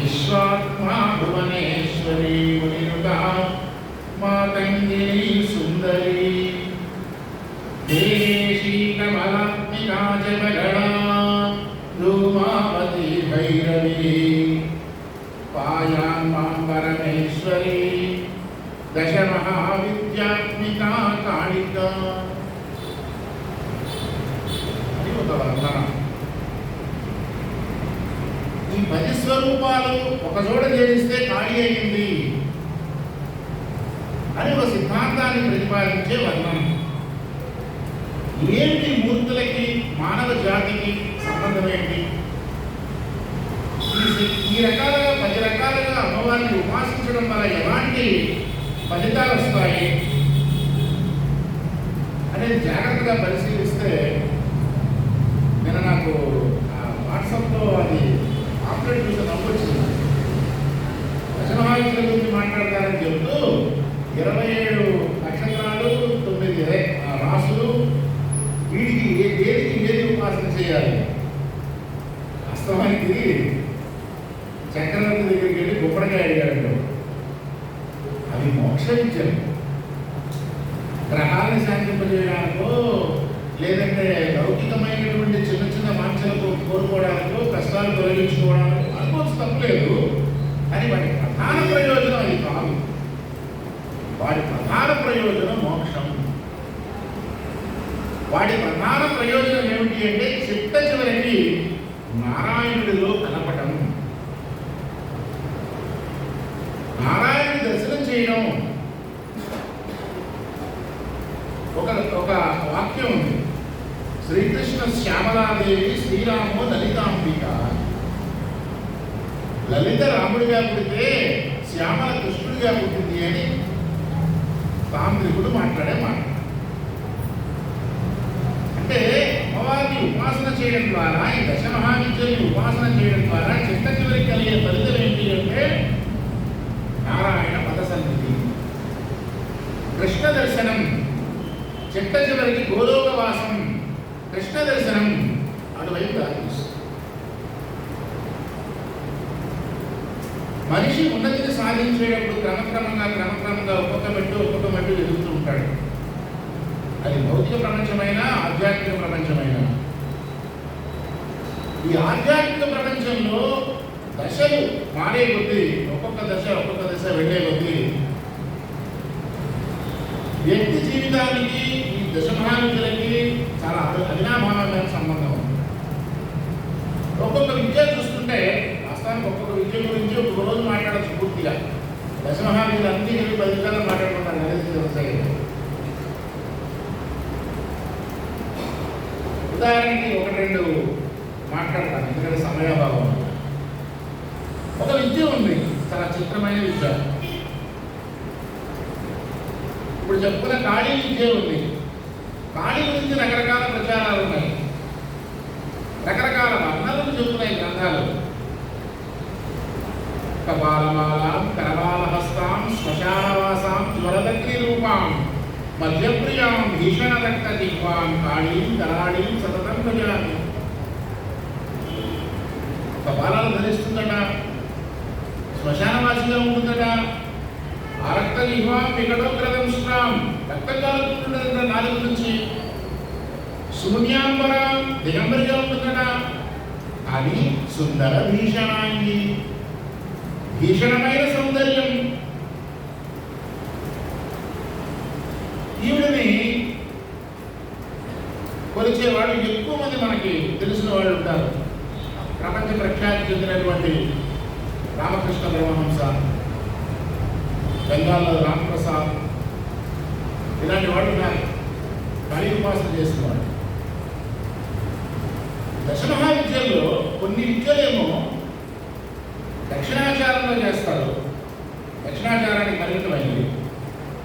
విశ్వాత్మా భువనేశ్వరీ మునినుతా మాతంగిని సుందరీ దేశీకమలాత్మికా జగడా ధూమావతి భైరవీ పాయాన్మాం పరమేశ్వరీ దశ మహావిద్యాత్మికా కాళికా అని ఒక వర్ణన. ఈ 10 స్వరూపాలు ఒక చోట చేరిస్తే ఖాళీ అయింది అని ఒక సిద్ధాంతాన్ని ప్రతిపాదించే వర్ణన. ఏంటి మూర్తులకి మానవ జాతికి సంబంధం ఏంటి? ఈ రకాలుగా 10 రకాలుగా అమ్మవారిని ఉపాసించడం వల్ల ఎలాంటి ఫలితాలు వస్తాయి అనేది జాగ్రత్తగా పరిశీలిస్తే నేను నాకు వాట్సాప్లో అది ఆపరేట్ చూసి నవ్వొచ్చింది. దశమహావిద్యల గురించి మాట్లాడతారని చెబుతూ 27 నక్షత్రాలు 9 రాసులు వీటికి దేనికి ఏది ఉపాసన చేయాలి? వాస్తవానికి చక్రవర్తి దగ్గరికి వెళ్ళి గుమ్మడికాయ అడిగాడు. అవి మోక్ష విద్యలు. గ్రహాలను శాంతింపజేయడానికో లేదంటే లౌకికమైనటువంటి చిన్న చిన్న వాంఛలకు కోరుకోవడానికో కష్టాలు తొలగించుకోవడానికి అనుకోవచ్చు, తప్పలేదు. కానీ వాటి ప్రధాన ప్రయోజనం అది కాదు. వాటి ప్రధాన ప్రయోజనం మోక్షం. వాటి ప్రధాన ప్రయోజనం ఏమిటి అంటే చిట్ట చివరికి నారాయణుడిలో కలపటం, నారాయణుడి దర్శనం చేయడం. ఒక వాక్యం ఉంది, శ్రీకృష్ణ శ్యామలాదేవి శ్రీరాము లలితాంబిక. లలిత రాముడిగా పుడితే శ్యామల కృష్ణుడిగా పుట్టింది అని తాంత్రికుడు మాట్లాడే మాట. అంటే అమ్మవారిని ఉపాసన చేయడం ద్వారా, ఈ దశ మహావిద్యల్ని ఉపాసన చేయడం ద్వారా చిట్ట చివరికి కలిగే ఫలితం ఏంటి అంటే నారాయణ పద సన్నిధి, కృష్ణ దర్శనం. చిట్ట చివరికి గోలోకవాసం, కృష్ణ దర్శనం అటువైపు దారిస్తుంది. మనిషి ఉన్నతిని సాధించేటప్పుడు క్రమక్రమంగా ఒక్కొక్క మెట్టు ఎదుగుతూ ఉంటాడు. అది భౌతిక ప్రపంచమైనా ఆధ్యాత్మిక ప్రపంచమైనా. ఈ ఆధ్యాత్మిక ప్రపంచంలో దశలు మారే కొద్దీ, ఒక్కొక్క దశ వెళ్ళే కొద్దీ వ్యక్తి జీవితానికి ఈ దశమహావిద్యలకి చాలా అవినాభావమైన సంబంధం ఉంది. ఒక్కొక్క విద్య చూస్తుంటే వాస్తవానికి ఒక్కొక్క విద్య గురించి ఒక రోజు మాట్లాడచ్చు పూర్తిగా. దశమహావిద్యలు అన్ని కలిపి 10 నిమిషాలు మాట్లాడుకుంటారు. ఉదాహరణకి 1-2 మాట్లాడతాను, ఎందుకంటే సమయాభావం. ఒక విద్య ఉంది, చాలా చిత్రమైన విద్య. ఇప్పుడు చెప్పుకున్న కాళీ విద్య ఉంది. కాళీ గురించి రకరకాల ప్రచారాలు ఉన్నాయి, రకరకాల వర్ణనలు చెబుతున్నాయి గ్రంథాలు. కపాలమాలాం కరవాలహస్తాం శ్మశానవాసాం జ్వరదగ్ని రూపాం మధ్యప్రియాం భీషణ రక్త దిగ్వాం కాళీం కరాళీం సతతం భజామి. కపాలాలు ధరిస్తుందట, శ్మశానవాసిగా ఉంటుందట, ఆ రక్త దిగ్వాం వికటోగ్రతం శ్రాం, రక్తం కాలుతుంటుందట నాలుగు నుంచి. శూన్యాంబరం దిగంబరిగా ఉంటుందట. అది సుందర భీషణాంగి, భీషణమైన సౌందర్యం. ఈవిడని కొలిచేవాళ్ళు ఎక్కువ మంది మనకి తెలిసిన వాళ్ళు ఉంటారు. ప్రపంచ ప్రఖ్యాతి చెందినటువంటి రామకృష్ణ పరమహంస, బెంగాల్లో రామప్రసాద్, ఇలాంటి వాళ్ళు ఉన్నారు కాళీ ఉపాసన చేసిన వాళ్ళు. దశమహావిద్యల్లో కొన్ని విద్యలేమో దక్షిణాచారంలో చేస్తారు, దక్షిణాచారానికి పరిమితమైనవి.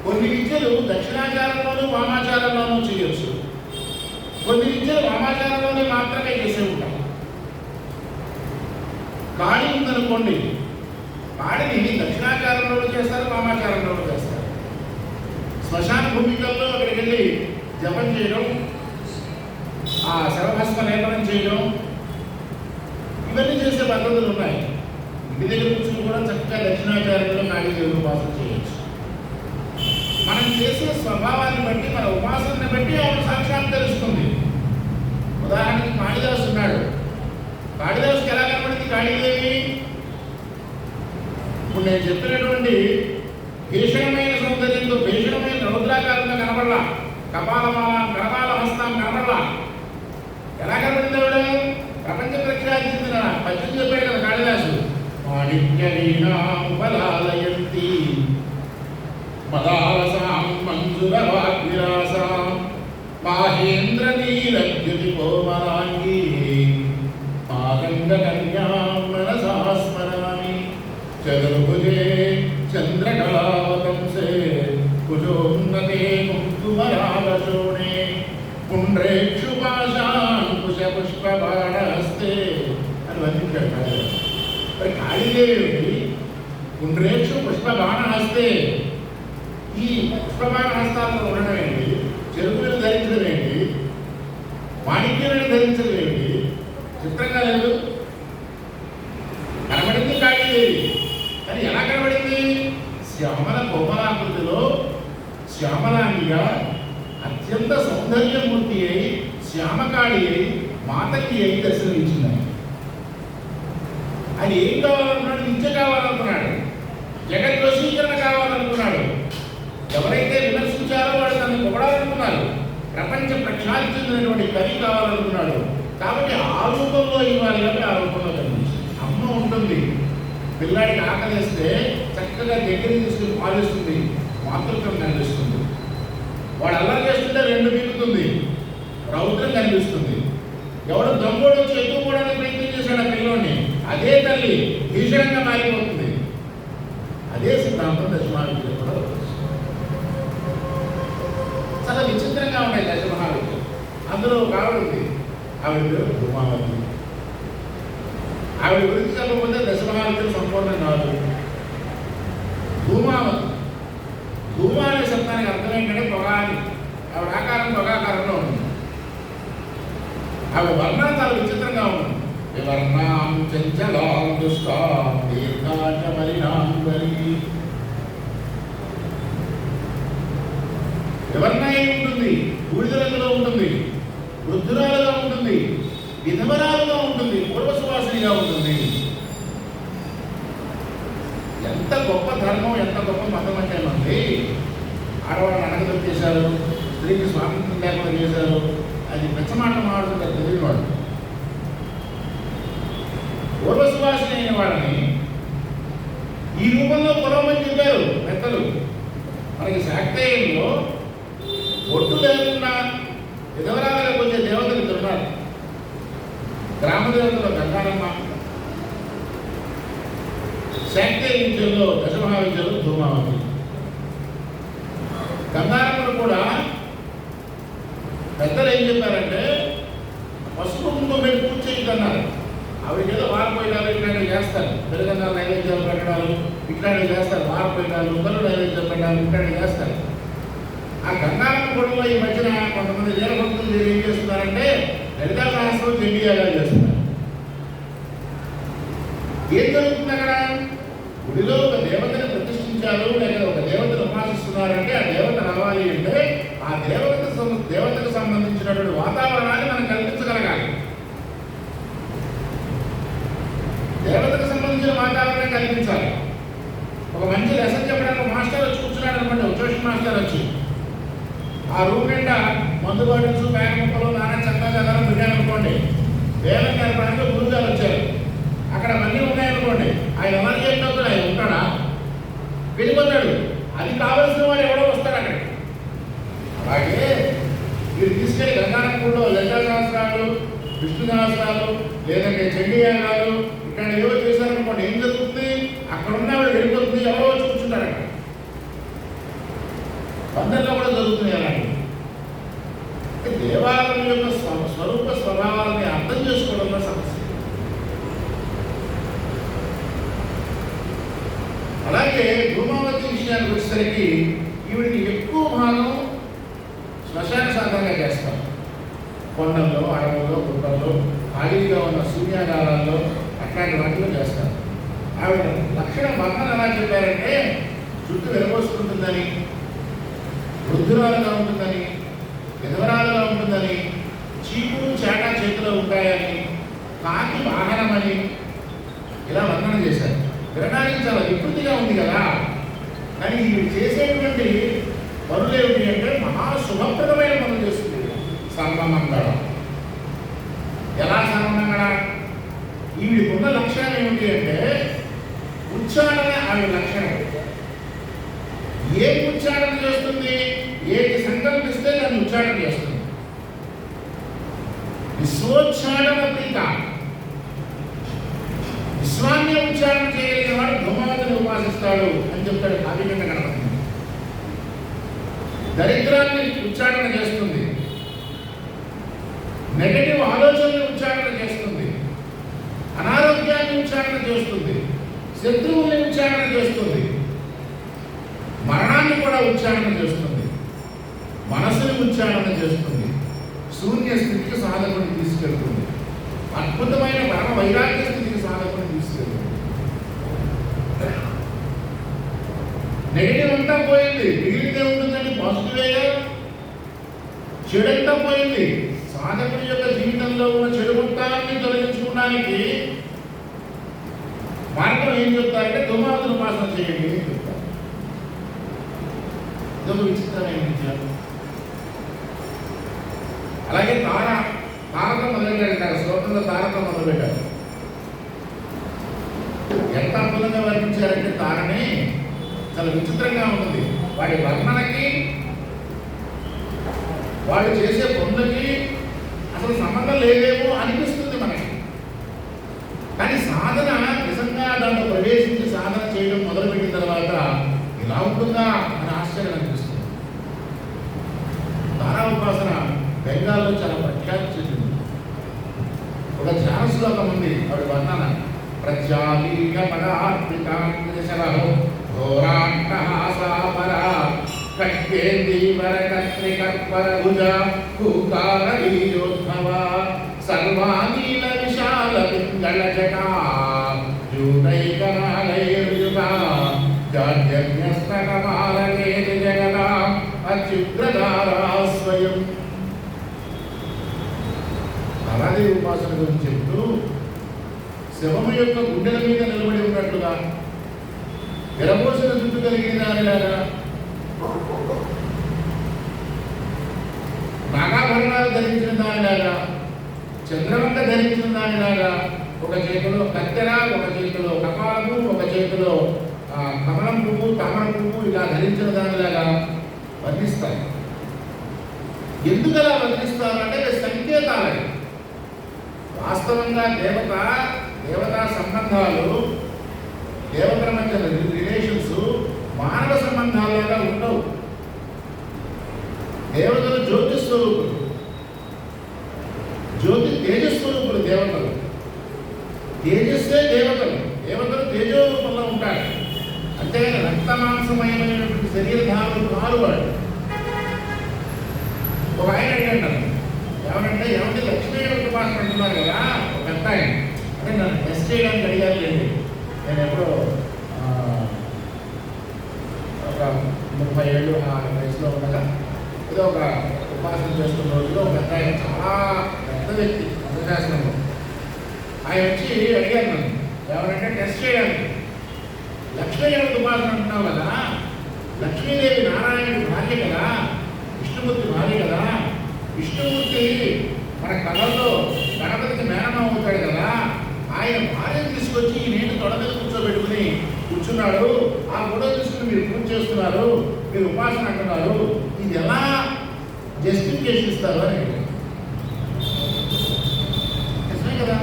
కొన్ని విద్యలు దక్షిణాచారంలోనూ వామాచారంలోనూ చేయొచ్చు. కొన్ని విద్యలు వామాచారంలోనే మాత్రమే చేసే ఉంటాం. కాళీ ఉందనుకోండి, కాళిని దక్షిణాచారంలోనూ చేస్తారు, వామాచారంలోనూ చేస్తారు. శ్మశాన భూమికల్లో అక్కడికి వెళ్ళి జపం చేయడం, ఆ శవభస్మ లేపనం చేయడం, ఇవన్నీ చేసే పద్ధతులు ఉన్నాయి. ఇంటి దగ్గర కూర్చొని కూడా చక్కగా దక్షిణాచార్యంలో కాళీదేవి ఉపాసన చేయొచ్చు. మనం చేసే స్వభావాన్ని బట్టి, మన ఉపాసనని బట్టి ఆవిడ సాక్షాత్కరిస్తుంది. ఉదాహరణకి కాళిదాసు ఉన్నాడు. కాళిదాసుకి ఎలా కనబడింది కాళీదేవి? ఇప్పుడు నేను చెప్పినటువంటి భీషణమైన సౌందర్యంతో భీషణమైన రౌద్రాకారంగా కనబడలా, కపాల హస్తం కనబడలా. ఎలా కనబడింది ఆవిడ? ప్రపంచ ప్రఖ్యాతి చెందిన పద్యం చెప్పాడు కదా కాళిదాసు. మాణిక్యవీణాంబలాలయంతి మదాలసాం మంజురవాగ్విలాసాం మాహేంద్ర నీలద్యుతి కోమలాంగీ మాగంగ కన్యాం మనసా స్మరామి చతుర్భుజే చంద్రకళావతంసే కుజోన్నతే కుంకుమరాగశోణే పుండ్రేక్షుపాశాంకుశ పుష్పబాణహస్తే అని వర్ణించాడు కాళిదాసు. మరి కాళీదేవి పుండ్రేక్షు పుష్పబాణహస్తే, ఈ పుష్పబాణహస్తాలతో ఉండడం ఏంటి? చెరుకులను ధరించడం ఏంటి? మాణిక్యాలను ధరించడం ఏంటి? చిత్రంగా లేదు. కనబడింది కాళీదేవి, కానీ ఎలా కనబడింది? శ్యామల కోమలాకృతిలో శ్యామలాంగిగా అత్యంత సౌందర్యమూర్తి అయి శ్యామకాళి అయి మాతకి అయి దర్శనమిచ్చింది. ఆయన ఏం కావాలనుకున్నాడు? విద్య కావాలనుకున్నాడు, జగత్ వశీకరణ కావాలనుకున్నాడు. ఎవరైతే విమర్శించారో వాడు తనని పొగడాలనుకున్నారు. ప్రపంచ ప్రఖ్యాతి చెందినటువంటి కవి కావాలనుకున్నాడు. కాబట్టి ఆ రూపంలో ఇవ్వాలి కాబట్టి ఆ రూపంలో కనిపించింది. అమ్మ ఉంటుంది, పిల్లాడికి ఆకలిస్తే చక్కగా దగ్గరికి తీసుకుని పాలిస్తుంది, మాతృత్వం కనిపిస్తుంది. వాడు అల్లరి చేస్తుంటే రెండు పీకుతుంది, రౌద్రం కనిపిస్తుంది. ఎవడు దొంగోడు వచ్చి ఎత్తుకోవడానికి ప్రయత్నం చేశాడు ఆ పిల్లోని, అదే తల్లి భీషణంగా మారిపోతుంది. అదే సిద్ధాంతం దశమహావిద్యలో కూడా చాలా విచిత్రంగా ఉన్నాయి దశమహావిద్యలు. అందులో ఒక ఆవిడ ఉంది, ఆవిడ పేరు ధూమావతి. ఆవిడ గురించి చెప్పకపోతే దశమహావిద్యలు సంపూర్ణం కాదు. ధూమావతి, ధూమ అనే శబ్దానికి అర్థం ఏంటంటే పొగ అని. ఆవిడ ఆకారం పొగాకారంలో ఉంటుంది. ఆవిడ వర్ణన చాలా విచిత్రంగా ఉంటుంది. వివర్ణాం చంచలాం దుష్టాం దీర్ఘాచ మలినాంబరీ. వివర్ణాయి ఉంటుంది, బూడిద రంగులో ఉంటుంది, వృద్ధురాలుగా ఉంటుంది, విధవరాలుగా ఉంటుంది, పూర్వ సువాసినిగా ఉంటుంది. ఎంత గొప్ప ధర్మం, ఎంత గొప్ప మతం అంటే ఉంది. ఆడవాళ్ళని అడగదం చేశారు, స్త్రీకి స్వాతంత్రం లేకుండా చేశారు. అది మెచ్చమాట మాట్లాడుతుంటారు తెలియని వాళ్ళు. పూర్వ సువాసిని అయిన వాళ్ళని ఈ రూపంలో పొలవమని చెప్పారు పెద్దలు. మనకి శాక్తేయంలో ఒట్టు లేకుండా విధవరాలకు వచ్చే దేవతలు ఇద్దరున్నారు. గ్రామ దేవతలు గంగారమ్మ, శాక్తేయ విద్యలో దశమహావిద్యలో ధూమావతి. గంగారమ్మను కూడా పెద్దలు ఏం చెప్పారంటే పసుపు కుంకుమ పెట్టి పూజ చేయొద్దన్నారు. ఆవిడకి ఏదో వారపోయినాలు ఇట్లాంటివి చేస్తారు, పెరుగన్నాలు నైవేద్యాలు పెట్టడాలు ఇట్లాంటివి చేస్తారు, వారపోయినాలు కళ్ళు నైవేద్యాలు పెట్టడాలు ఇట్లాంటివి చేస్తారు. ఆ గంగారమ్మ గుడిలో ఈ మధ్యన కొంతమంది వీర భక్తులు ఏం చేస్తున్నారంటే లలితా సహస్రం చెండియాగా చేస్తున్నారు. ఏం జరుగుతుంది అక్కడ? గుడిలో ఒక దేవతని ప్రతిష్ఠించారు, లేక ఒక దేవతను ఉపాసిస్తున్నారంటే ఆ దేవత రావాలి అంటే ఆ దేవతకు సంబంధించినటువంటి వాతావరణాన్ని మనం కల్పించగలగాలి. దేవతకు సంబంధించిన వాతావరణం కల్పించాలి. ఒక మంచి లెసన్ చెప్పడానికి మాస్టర్ వచ్చి కూర్చున్నాడు అనుకోండి, ట్యూషన్ మాస్టర్ వచ్చి ఆ రూమ్ నిండా మందు బాటిల్స్, బ్యాగ్ ముక్కలు, నానా చక్కగా పెట్టారనుకోండి. వేలం కలపడానికి గురువుగారు వచ్చారు, అక్కడ అవన్నీ ఉన్నాయనుకోండి. ఆయన ఎలా చేయకపోతే ఆయన ఉంటాడా? వెళ్ళిపోతాడు. అది కావలసిన వాడు ఎవడో వస్తాడు అక్కడ. అలాగే మీరు తీసుకెళ్ళి గంగానపూర్లో లలితా సహస్రాలు, విష్ణు సహస్రాలు, లేదంటే చండీయాగాలు ఇక్కడ ఏవో చేశారనుకోండి, ఏం జరుగుతుంది? అక్కడ ఉన్న వాడు వెళ్ళిపోతుంది, ఎవరో వచ్చి కూర్చుంటారు అక్కడ. అందరిలో కూడా జరుగుతున్నాయి అలాంటివి. దేవాలయం యొక్క స్వరూప స్వభావాలని అర్థం చేసుకోవడంలో సమస్య. అలాగే ధూమావతి విషయానికి వచ్చేసరికి ఈవిడికి ఎక్కువ భాగం శ్మశాన సాధనగా చేస్తారు. కొండల్లో, అడవుల్లో, గుట్టల్లో, ఖాళీగా ఉన్న శూన్యాగారాల్లో అట్లాంటి వాటిలో చేస్తారు. ఆవిడ లక్షణ వర్ణన ఎలా చెప్పారంటే జుట్టు విరబోసుకుంటుందని, వృద్ధురాలుగా ఉంటుందని, విధవరాలుగా ఉంటుందని, చీపురు చాటా చేతిలో ఉంటాయని, కాకి వాహనమని ఇలా వర్ణన చేశారు. వినడానికి చాలా వికృతిగా ఉంది కదా. కానీ ఇవి చేసేటువంటి పనులు ఏమిటి అంటే మహాశుభప్రదమైన పనులు చేస్తుంది. సర్వమంగళం. ఎలా సర్వమంగళం? ఈవిడికున్న లక్షణం ఏమిటి అంటే ఉచ్చారణ ఆవిడ లక్షణం. ఏం ఉచ్చారణ చేస్తుంది? ఏది సంకల్పిస్తే దాన్ని ఉచ్చారణ చేస్తుంది. విశ్వోచ్చారణ ప్రీత. విశ్వాన్ని ఉచ్చారణ చేయగలిగిన వాడు ధూమావతిని ఉపాసిస్తాడు అని చెప్తాడు కావ్యకండ గణపతి. దరిద్రాన్ని ఉచ్చారణ చేస్తుంది, నెగటివ్ ఆలోచనని ఉచ్చారణ చేస్తుంది, అనారోగ్యాన్ని ఉచ్చారణ చేస్తుంది, శత్రువుల్ని ఉచ్చారణ చేస్తుంది, మరణాన్ని కూడా ఉచ్చారణ చేస్తుంది, మనసుని ఉచ్చారణ చేస్తుంది, శూన్య స్థితికి సాధకుని తీసుకెళ్తుంది, అద్భుతమైన పరమ వైరాగ్య స్థితికి సాధకుని తీసుకెళ్తుంది. నెగిటివ్ అంతా పోయింది, మిగిలితే ఉంటుందండి పాజిటివేగా. చెడంతా పోయింది. సాధకుడి యొక్క జీవితంలో ఉన్న చెడు మొత్తాన్ని తొలగించుకోవడానికి మార్గం ఏం చెప్తారంటే ధూమావతిని ఉపాసన చేయండి అని చెప్తారు. ఇదొక విచిత్రమైన విషయం. అలాగే తారకం మొదలుపెట్టారు. శ్లోకంలో తారకం మొదలుపెట్టారు. ఎంత అద్భుతంగా వర్ణించారంటే తారని చాలా విచిత్రంగా ఉంటుంది. వాడి వర్ణనకి వాడు చేసే పనులకి అసలు సంబంధం లేదేమో అనిపిస్తుంది మనకి. కానీ సాధన నిజంగా దాంట్లో ప్రవేశించి సాధన చేయడం మొదలుపెట్టిన తర్వాత ఇలా ఉంటుందా అని ఆశ్చర్యం అనిపిస్తుంది. తారా ఉపాసన బెంగాల్లో చాలా ప్రఖ్యాతి చెందింది. ఒక ధ్యాన శ్లోకం ఉంది, ఆవిడ వర్ణన. ప్రజాలీయ పదార్పితాంశరహో ఘోరాంటహాసాపరా ఖడ్గేందీవర కత్రికర్పర భుజ భూకార వీరోద్భవ సర్వానీల విశాల పింగళ జటా జూటైకరాలైర్యుతా జాడ్యన్యస్తకమాలకేతి జగదా అత్యుగ్రధారా స్వయం. అలాదేవి ఉపాసన గురించి చెప్తూ శవము యొక్క గుండెల మీద నిలబడి ఉన్నట్లుగా, విరబోసిన జుట్టు కలిగిన దానిలాగా, నాగాభరణాలు ధరించిన దానిలాగా, చంద్రవంక ధరించిన దానిలాగా, ఒక చేతిలో కత్తెర, ఒక చేతిలో కపాలము, ఒక చేతిలో కమలం పువ్వు, తామర పువ్వు ఇలా ధరించిన దానిలాగా వర్ణిస్తారు. ఎందుకు అలా వర్ణిస్తారు అంటే సంకేతాలే. వాస్తవంగా దేవతా సంబంధాలు, దేవతల మధ్య రిలేషన్స్ మానవ సంబంధాలుగా ఉండవు. దేవతలు జ్యోతి స్వరూపులు, జ్యోతి తేజస్వరూపులు. దేవతలు తేజస్సే దేవతలు. దేవతలు తేజోరూపంలో ఉంటారు. అంతేగాని రక్తమాంసమయమైనటువంటి శరీరధారులు కారు వాడు. ఒక ఆయన అడిగాడు ఏమనంటే, ఏమంటే లక్ష్మీదేవి ఉపాసన అంటున్నారు కదా ఒక పెద్ద ఆయన. అంటే నన్ను టెస్ట్ చేయడానికి అడిగారు లేండి. నేను ఎప్పుడో ఒక 30 ఏళ్ళు ఆ వయసులో ఉండగా ఏదో ఒక ఉపాసన చేస్తున్న రోజులో ఒక పెద్ద ఆయన, చాలా పెద్ద వ్యక్తి అర్థశాస్త్రంలో, ఆయన వచ్చి అడిగారు నన్ను ఎవరంటే టెస్ట్ చేయడానికి. లక్ష్మీదేవి ఉపాసన అంటున్నావు కదా, లక్ష్మీదేవి నారాయణుడి భార్య కదా, విష్ణుమూర్తి భార్య కదా. విష్ణుమూర్తి మన కళల్లో గణపతికి మేనమామ అవుతాడు కదా, ఆయన భార్యను తీసుకొచ్చి ఈ నేను తొడ మీద కూర్చోబెట్టుకుని కూర్చున్నాడు. ఆ ఫోటో తీసుకుని మీరు పూజ చేస్తున్నారు, మీరు ఉపాసన అంటున్నారు, ఇది ఎలా జస్టిఫికేషన్ ఇస్తారు అని నిజమే కదా.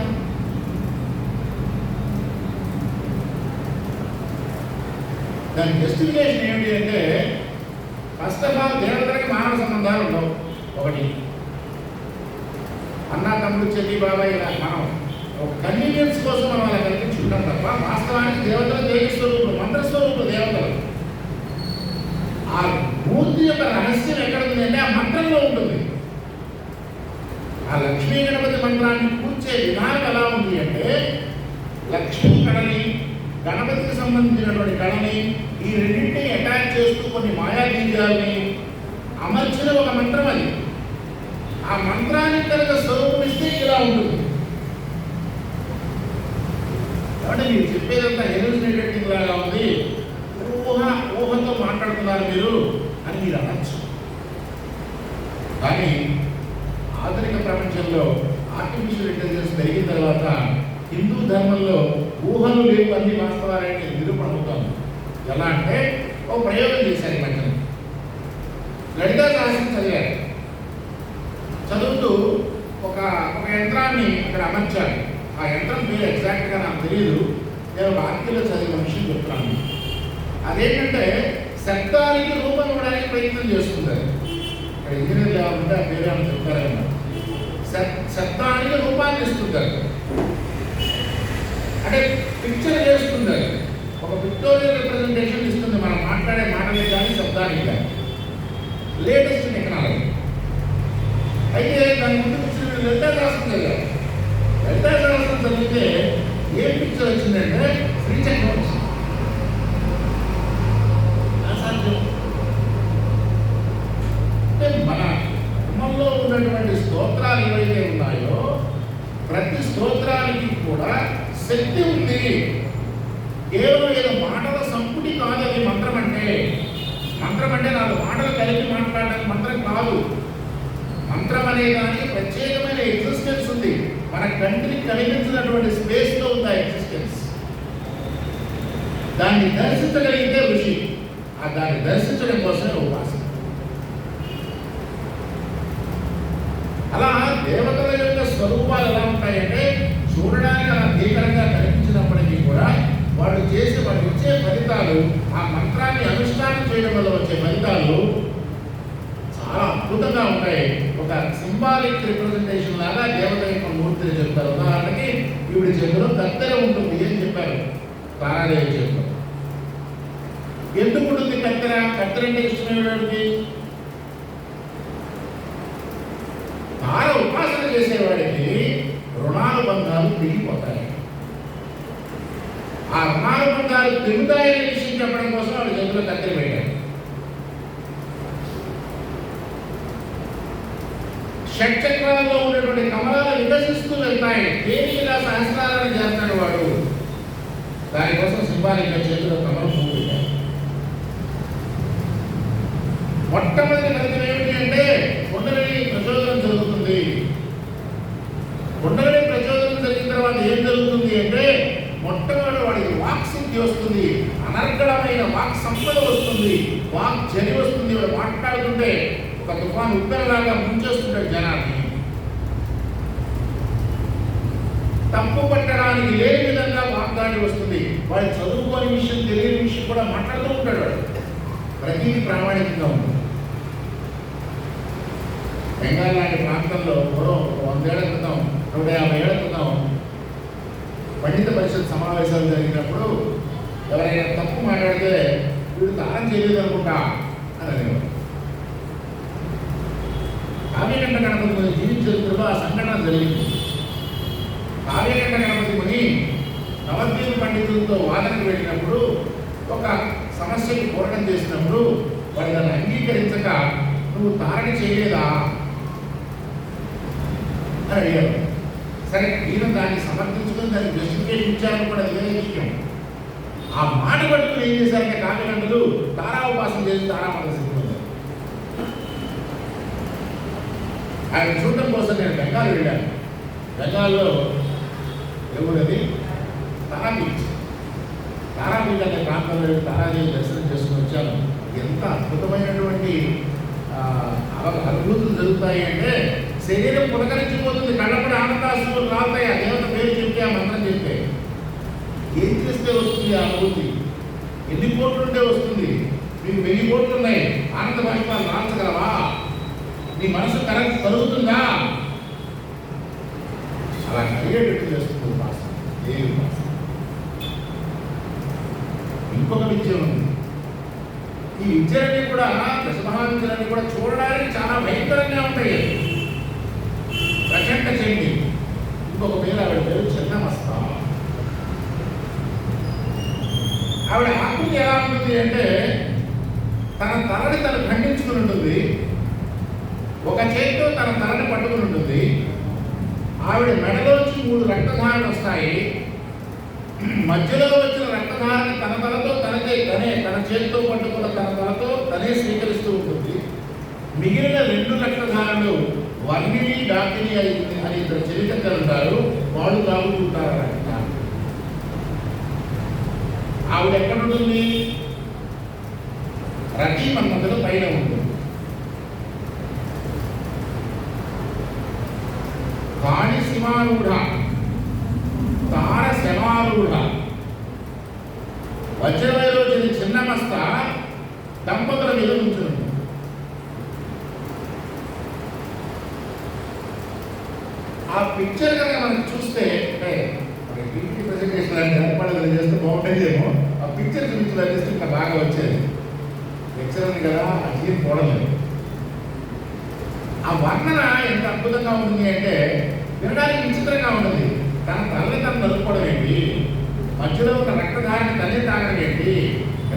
దాని జస్టిఫికేషన్ ఏమిటి అంటే, ఫస్ట్ ఆఫ్ ఆల్ దేవతలకి మానవ సంబంధాలు ఉండవు. ఒకటి, అన్న తమ్ముడు చెల్లి బాబాయ్ ఇలా మనం ఒక కన్వీనియన్స్ కోసం మనం అలా కల్పించుకుంటాం తప్ప వాస్తవానికి దేవతలు తేజస్వరూపులు, మంత్రస్వరూపులు దేవతలు. ఆ మూర్తి యొక్క రహస్యం ఎక్కడ ఉందంటే ఆ మంత్రంలో ఉంటుంది. ఆ లక్ష్మీ గణపతి మంత్రాన్ని పూర్చే విధానం ఎలా ఉంది అంటే, లక్ష్మీ కళని సంబంధించినటువంటి కళని ఈ రెండింటిని అటాచ్ చేస్తూ కొన్ని మాయాబీజాలని అమర్చిన ఒక మంత్రం అది. ఆ మంత్రానికి కనుక స్వరూపం ఇస్తే ఇలా ఉంటుంది. కాబట్టి మీరు చెప్పేదంతా హెల్యూసినేటింగ్ లాగా ఉంది, ఊహతో మాట్లాడుతున్నారు మీరు అని మీరు అనొచ్చు. కానీ ఆధునిక ప్రపంచంలో ఆర్టిఫిషియల్ ఇంటెలిజెన్స్ పెరిగిన తర్వాత హిందూ ధర్మంలో ఊహలు లేవు అన్ని వాస్తవాలని నిరూపణ అవుతాను. ఎలా అంటే ఒక ప్రయోగం చేశారు ఈ మధ్యన. లలితా సహస్రం చదివారు. చదువుతూ ఒక యంత్రాన్ని అక్కడ అమర్చారు. ఆ యంత్రం పేరు ఎగ్జాక్ట్గా నాకు తెలియదు. నేను ఒక ఆర్టికల్లో చదివిన విషయం చెప్తున్నాను. అదేంటంటే శబ్దానికి రూపం ఇవ్వడానికి ప్రయత్నం చేస్తున్నారు. ఇక్కడ ఇంజనీర్లు ఏమంటే ఆ పేరు ఏమని చెప్తారేమో. శబ్దానికి రూపాన్ని ఇస్తుంటారు, అంటే పిక్చర్ చేస్తున్నారు. ఒక పిక్టోరియల్ రిప్రజెంటేషన్ ఇస్తుంది మనం మాట్లాడే మాటలే కానీ శబ్దానికి కానీ. Latest technology. అయితే దాని ముందు పిక్చర్ లలితా సహస్రం చదివారు. లలితా సహస్రం చదివితే ఏం పిక్చర్ వచ్చిందంటే శ్రీచక్రం వచ్చింది. అసాధ్యం. అంటే మన ధర్మంలో ఉన్నటువంటి స్తోత్రాలు ఏవైతే ఉన్నాయో ప్రతి స్తోత్రానికి కూడా శక్తి ఉంది. కేవలం ఏదో మాటల సంపుటి కాదు అది మంత్రం అంటే. మంత్రం అంటే నాలుగు మాటలు కలిపి మాట్లాడడానికి మంత్రం కాదు. మంత్రం అనే దానికి ప్రత్యేకమైన ఎగ్జిస్టెన్స్ ఉంది. మన కంటికి కనిపించినటువంటి స్పేస్లో ఉంది ఆ ఎగ్జిస్టెన్స్. దాన్ని దర్శించగలిగితే ఋషి. దాన్ని దర్శించడం కోసమే ఉపాసన. అలా దేవతల యొక్క స్వరూపాలు ఎలా ఉంటాయంటే చూడడానికి అలా భీకరంగా కనిపించినప్పటికీ కూడా వాళ్ళు ఇచ్చే ఫలితాలు, ఆ మంత్రాన్ని అనుష్ఠానం చేయడం వల్ల వచ్చే ఫలితాలు చాలా అద్భుతంగా ఉంటాయి. ఒక సింబాలిక్ రిప్రజెంటేషన్ లాగా దేవత యొక్క మూర్తిని చెప్తారు. ఉదాహరణకి ఈవిడ చేతిలో కత్తెర ఉంటుంది అని చెప్పారు తారాదేవి చేతిలో. ఎందుకు ఉంటుంది కత్తెర? కత్తెర అంటే ఇష్టమైనవాడికి. తార ఉపాసన చేసేవాడికి రుణానుబంధాలు తెగిపోతాయి. ఆ రుణానుబంధాలు తెగుతాయనే విషయం చెప్పడం కోసం వాడి చేతిలో కత్తెర పెట్టారు. షట్చక్రాల్లో ఉన్నటువంటి కమలాలు వికసిస్తూ వెళ్తాయి. దేనికిలా సహస్రాలను చేస్తాడు వాడు. దానికోసం సింబాలిక్ చేతిలో కమలం పువ్వు పెట్టారు. మొట్టమొదటి ఫలితం ఏమిటి అంటే కుండలిని ప్రచోదనం జరుగుతుంది. కుండలిని ప్రచోదనం జరిగిన తర్వాత ఏం జరుగుతుంది అంటే మొట్టమొదటి వాడికి వాక్ సిద్ధి వస్తుంది. అనర్గళమైన వాక్ సంపద వస్తుంది. వాక్ జని వస్తుంది. వాడు మాట్లాడుతుంటే ఒక తుఫాను ఉత్తరలాగా ముంచేస్తుంటాడు జనాన్ని. తప్పు పట్టడానికి లేని విధంగా వాగ్దాడి వస్తుంది. వాడు చదువుకోని విషయం, తెలియని విషయం కూడా మాట్లాడుతూ ఉంటాడు. వాడు ప్రతిదీ ప్రామాణికంగా ఉంటుంది. బెంగాల్ లాంటి ప్రాంతంలో పూర్వం 100 ఏళ్ల క్రితం, 150 ఏళ్ల క్రితం పండిత పరిషత్ సమావేశాలు జరిగినప్పుడు ఎవరైనా తప్పు మాట్లాడితే వీడు తానం చేయలేదు అనుకుంటా అని అనేవాడు. కావ్యకంఠ గణపతి ముని జీవిత చరిత్రలో ఆ సంఘటన జరిగింది. కావ్యకంఠ గణపతి ముని నవద్వీప పండితులతో వాదనకు వెళ్ళినప్పుడు ఒక సమస్యకి పోరాటం చేసినప్పుడు వాడు దాన్ని అంగీకరించక నువ్వు తారణ చేయలేదా అని అడిగారు. సరే ఈయన దాన్ని సమర్థించుకుని దానికి జస్టిఫికేషన్ ఇచ్చారని కూడా అది వేరే విషయం. ఆ మాట పట్టుకుని ఏం చేశారంటే కావ్యకంఠులు తారా ఉపాసన చేసి తారామంత్ర సిద్ధి పొందారు. ఆయన చూడటం కోసం నేను బెంగాల్ వెళ్ళాను. బెంగాల్లో ఎవరది తారాపీఠ్. తారాపీఠ్ అనే ప్రాంతంలో తారాదేవి దర్శనం చేసుకుని వచ్చాను. ఎంత అద్భుతమైనటువంటి అనుభూతులు జరుగుతాయి అంటే శరీరం పులకరించిపోతుంది. కళ్ళపడి ఆనందాశ్రువులు రాతాయి. ఆ దేవత పేరు చెప్తే, ఆ మంత్రం చెప్తే. ఏం చేస్తే వస్తుంది ఆ అనుభూతి? ఎన్ని కోట్లు ఉంటే వస్తుంది? మీకు 1000 కోట్లు ఉన్నాయి, ఆనంద బాష్పాలు రాల్చగలవా? నీ మనసు కలుగుతుందా? అలా కలిగేటట్టు చేస్తుంది ఉపాసన. ఏ ఉపాసన? ఇంకొక విద్య ఉంది. ఈ విద్యలన్నీ కూడా, దశమహావిద్యలన్నీ కూడా చూడడానికి చాలా భయంకరంగా ఉంటాయి. ప్రచండ చండి. ఇంకొక పేరు ఆవిడ పేరు చిన్నమస్త. ఆవిడ ఆకృతి ఎలా ఉంటుంది అంటే తన తలని తను ఖండించుకుని ఉంటుంది, ఒక చేతితో తన తలని పట్టుకుని ఉంటుంది. ఆవిడ మెడలోంచి 3 రక్తధారలు వస్తాయి. మధ్యలో వచ్చిన రక్తధారని తన తలతో తన చేతితో పట్టుకున్న తన తలతో తనే స్వీకరిస్తూ ఉంటుంది. మిగిలిన 2 రక్తధారలు వర్ణిని డాకిని అని 2 చెలికత్తెలు ఉంటారు, వాళ్ళు తాగుతుంటారు రక్తాలు. ఆవిడ ఎక్కడ ఉంటుంది? రతి మన్మథుల పైన ఉంటుంది. కాణి సింహారూఢ తార శమారూఢ వజ్రవైరోచని చిన్నమస్త దంపతుల మీద ఉంచును. ఆ పిక్చర్ కనుక మనం చూస్తే ప్రెజెంటేషన్ అంటే ఏర్పాటు చేస్తే బాగుంటుందేమో. ఆ పిక్చర్ గురించి చేస్తే ఇంకా బాగా వచ్చేది. పిక్చర్ ఉంది కదా, అది చూడలేదు. ఆ వర్ణన ఎంత అద్భుతంగా ఉంటుంది అంటే వినడానికి విచిత్రంగా ఉంటుంది. తన తల్లి తను నలుపుకోవడం ఏంటి, మధ్యలో ఉన్న రక్తధారని తల్లి తాగడం ఏంటి,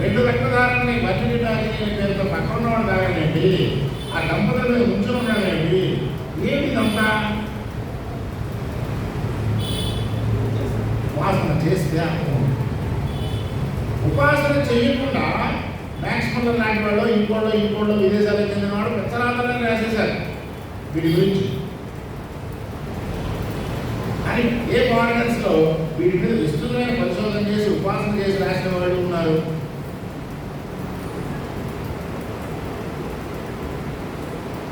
2 రక్తధారాన్ని వర్ణిని డాకిని పేరుతో పక్కన ఉన్నవాడు తాగడం ఏంటి, ఆ దంపతుల మీద ఉంచుని ఉండడం ఏంటి, ఏమిటి ఇదంతా? ఉపాసన చేస్తే ఉపాసన చేయకుండా మ్యాక్స్మల్లర్ లాంటి వాళ్ళు ఇంకోళ్ళు విదేశాలకు చెందిన వాడు ప్రచారాలను రాసేశారు వీడి గురించి. అని ఏ ఫారినర్స్ లో వీటి మీద విస్తృతమైన పరిశోధన చేసి ఉపాసన చేసి రాసిన వాళ్ళు ఉన్నారు.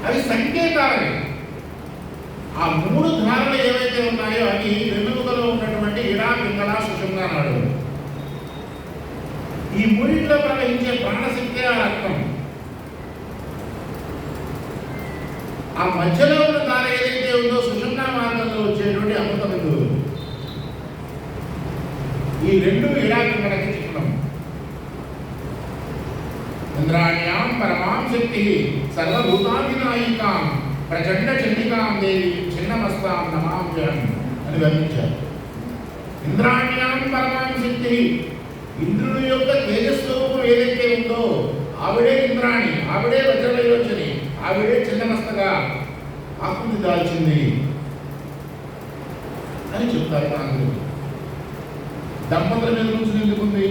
అవి సంకేతాలని. ఆ 3 ధారలు ఏవైతే ఉన్నాయో అవి వెన్నుముకలో ఉన్నటువంటి ఇడా పింగళ సుషుమ్న నాడులు. ఈ 3లో ప్రవహించే ప్రాణశక్తి ఆ రక్తం. ఆ మధ్యలో ఉన్న దారి ఏదైతే ఉందో సుషుమ్న మార్గంలో వచ్చేటువంటి అమృత బిందువులు. ఈ 2 ఇడా పింగళకి చిహ్నం. ఇంద్రాణ్యాం పరమాం శక్తి సర్వభూతాధినాయికాం ప్రచండ చండికాం దేవి చిన్నమస్తాం నమామ్యం అని వర్ణించారు. ఇంద్రాణ్యాం పరమాం శక్తి, ఇంద్రుడి యొక్క తేజస్వరూపం ఏదైతే ఉందో ఆవిడే ఇంద్రాణి, ఆవిడే వజ్రవైరోచని, ఆవిడే చిన్నమస్తగా ఆకృతి దాల్చింది అని చెప్తారు పాండులు. దంపతుల మీద నుంచి ఎందుకుంది?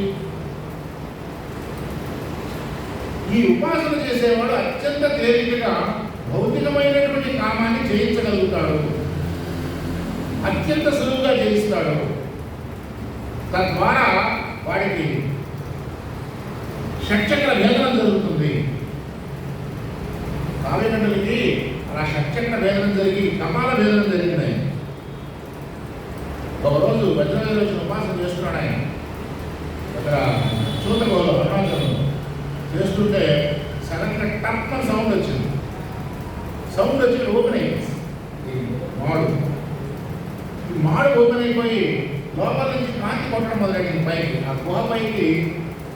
ఈ ఉపాసన చేసేవాడు అత్యంత తేలికగా భౌతికమైనటువంటి కామాన్ని జయించగలుగుతాడు, అత్యంత సులువుగా జయిస్తాడు. తద్వారా వాడికి షట్చక్ర భేదనం జరుగుతుంది. కావ్యగంటలకి అలా షట్చక్ర భేదనం జరిగి కపాల భేదనం జరిగినాయి. ఒకరోజు వజ్రవైరోచన ఉపాసన చేస్తున్నాడు ఆయన. అక్కడ చూతగోలో అరుణాచలంలో చేస్తుంటే సడన్గా టప్ సౌండ్ వచ్చింది. సౌండ్ వచ్చి ఓపెన్ అయింది. ఈ మాడు ఓపెన్ అయిపోయి లోపల నుంచి కాంతి కొట్టడం మొదలైంది పైకి. ఆ గుహ పైకి